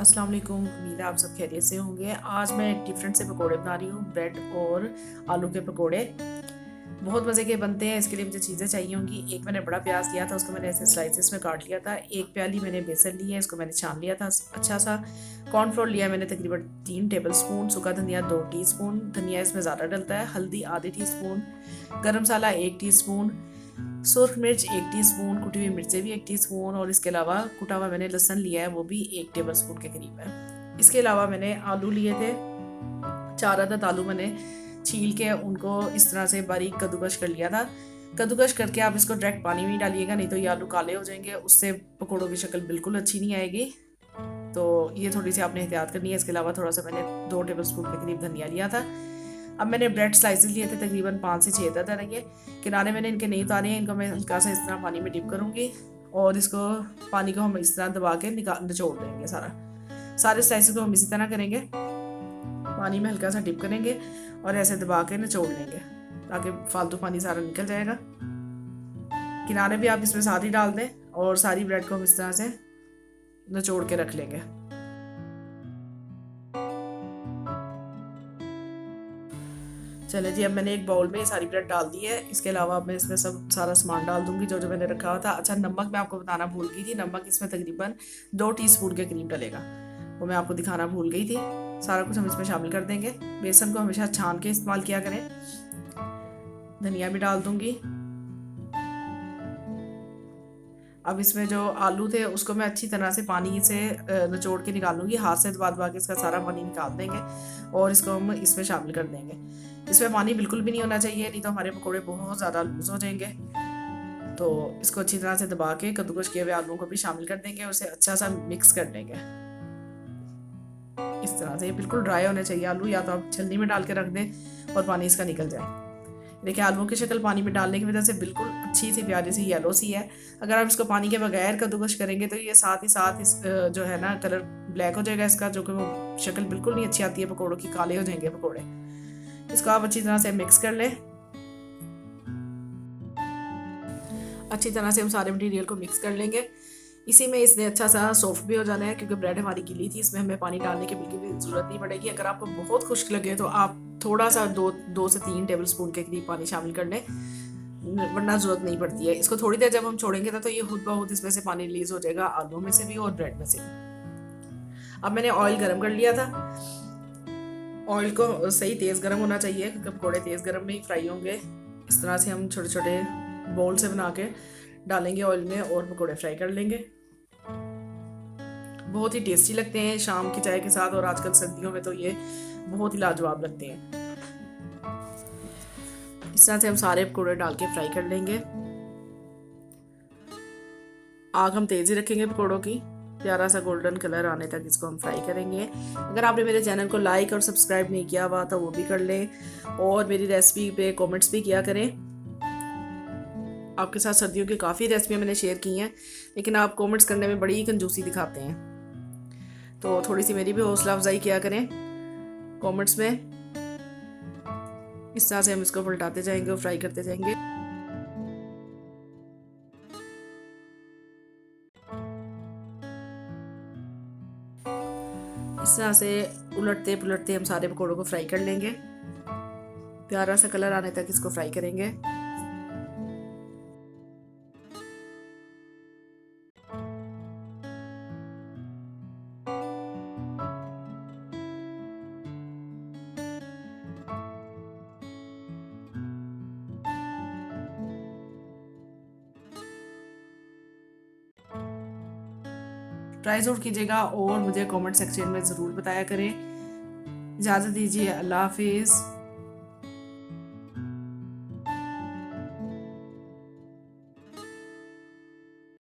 अस्सलाम वालेकुम। उम्मीद है आप सब खैरियत से होंगे। आज मैं एक डिफरेंट से पकोड़े बना रही हूँ, ब्रेड और आलू के पकोड़े। बहुत मज़े के बनते हैं। इसके लिए मुझे चीज़ें चाहिए होंगी। एक मैंने बड़ा प्याज लिया था, उसको मैंने ऐसे स्लाइसेस में काट लिया था। एक प्याली मैंने बेसन ली है, इसको मैंने छान लिया था अच्छा सा। कॉर्नफ्लोर लिया मैंने तकरीबन 3 टेबल स्पून। सूखा धनिया 2 टीस्पून, धनिया इसमें ज़्यादा डलता है। हल्दी आधे टीस्पून, गरम मसाला 1 टीस्पून, सुरख मिर्च 1 टीस्पून, कुटी हुई मिर्चें भी 1 टीस्पून, और इसके अलावा कुटा हुआ मैंने लहसुन लिया है, वो भी 1 टेबल स्पून के करीब है। इसके अलावा मैंने आलू लिए थे, 4 अदद आलू मैंने छील के उनको इस तरह से बारीक कद्दूकश कर लिया था। कद्दूकश करके आप इसको डायरेक्ट पानी में ही डालिएगा, नहीं तो ये आलू काले हो जाएंगे, उससे पकौड़ों की शक्ल बिल्कुल अच्छी नहीं आएगी। तो ये थोड़ी सी आपने एहतियात करनी है। इसके अलावा थोड़ा सा मैंने 2 टेबल स्पून के करीब धनिया लिया था। अब मैंने ब्रेड स्लाइसेस लिए थे तकरीबन 5 से 6 तरह के। किनारे मैंने इनके नहीं उतारे हैं, इनको मैं हल्का सा इस तरह पानी में डिप करूँगी और इसको पानी को हम इस तरह दबा के निचोड़ देंगे। सारे स्लाइसेस को हम इसी तरह करेंगे, पानी में हल्का सा डिप करेंगे और ऐसे दबा के निचोड़ लेंगे ताकि फालतू पानी सारा निकल जाएगा। किनारे भी आप इसमें साथ ही डाल दें और सारी ब्रेड को हम इस तरह से निचोड़ के रख लेंगे। चले जी, अब मैंने एक बाउल में सारी ब्रेड डाल दी है। इसके अलावा अब मैं इसमें सब सारा सामान डाल दूंगी जो जो मैंने रखा हुआ था। अच्छा, नमक मैं आपको बताना भूल गई थी। नमक इसमें तकरीबन 2 टीस्पून के करीब डलेगा, वो मैं आपको दिखाना भूल गई थी। सारा कुछ हम इसमें शामिल कर देंगे। बेसन को हमेशा छान के इस्तेमाल किया करें। धनिया भी डाल दूंगी। अब इसमें जो आलू थे उसको मैं अच्छी तरह से पानी से निचोड़ के निकाल लूँगी। हाथ से दबा दबा के इसका सारा पानी निकाल देंगे और इसको हम इसमें शामिल कर देंगे। इसमें पानी बिल्कुल भी नहीं होना चाहिए, नहीं तो हमारे पकौड़े बहुत ज़्यादा लूज़ हो जाएंगे। तो इसको अच्छी तरह से दबा के कद्दूकश किए हुए आलूओं को भी शामिल कर देंगे, उसे अच्छा सा मिक्स कर देंगे। इस तरह से ये बिल्कुल ड्राई होने चाहिए आलू, या तो आप छलनी में डाल के रख दें और पानी इसका निकल जाए। देखिए, आलूओं की शक्ल पानी में डालने की वजह से बिल्कुल अच्छी सी प्यारी सी येलो सी है। अगर आप इसको पानी के बगैर कद्दूकश करेंगे तो ये साथ ही साथ इस जो है ना कलर ब्लैक हो जाएगा इसका, जो कि वो शक्ल बिल्कुल नहीं अच्छी आती है पकौड़ों की, काले हो जाएंगे पकौड़े। इसको आप अच्छी तरह से मिक्स कर लें। अच्छी तरह से हम सारे मटेरियल को मिक्स कर लेंगे। इसी में इसने अच्छा सा सॉफ्ट भी हो जाना है, क्योंकि ब्रेड हमारी गीली थी, इसमें हमें पानी डालने की बिल्कुल भी ज़रूरत नहीं पड़ेगी। अगर आपको बहुत खुश्क लगे तो आप थोड़ा सा 2 से 3 टेबल स्पून के करीब पानी शामिल कर लें, वरना ज़रूरत नहीं पड़ती है। इसको थोड़ी देर जब हम छोड़ेंगे तो ये खुद ब खुद इसमें से पानी रिलीज़ हो जाएगा, आलू में से भी और ब्रेड में से भी। अब मैंने ऑयल गर्म कर लिया था। ऑयल को सही तेज़ गर्म होना चाहिए, क्योंकि पकौड़े तेज़ गर्म में ही फ्राई होंगे। इस तरह से हम छोटे छोटे बोल से बना के डालेंगे ऑयल में और पकौड़े फ्राई कर लेंगे। बहुत ही टेस्टी लगते हैं शाम की चाय के साथ, और आजकल सर्दियों में तो ये बहुत ही लाजवाब लगते हैं। इस तरह से हम सारे पकौड़े डाल के फ्राई कर लेंगे। आग हम तेज़ी रखेंगे पकौड़ों की, प्यारा सा गोल्डन कलर आने तक इसको हम फ्राई करेंगे। अगर आपने मेरे चैनल को लाइक और सब्सक्राइब नहीं किया हुआ तो वो भी कर लें, और मेरी रेसिपी पे कमेंट्स भी किया करें। आपके साथ सर्दियों की काफ़ी रेसिपी मैंने शेयर की हैं, लेकिन आप कमेंट्स करने में बड़ी कंजूसी दिखाते हैं, तो थोड़ी सी मेरी भी हौसला अफजाई किया करें कमेंट्स में। इस तरह से हम इसको पलटाते जाएंगे और फ्राई करते जाएंगे। इस तरह से उलटते पुलटते हम सारे पकौड़ों को फ्राई कर लेंगे। प्यारा सा कलर आने तक इसको फ्राई करेंगे। ट्राई ज़रूर कीजिएगा और मुझे कमेंट सेक्शन में ज़रूर बताया करें। इजाज़त दीजिए, अल्लाह हाफिज़।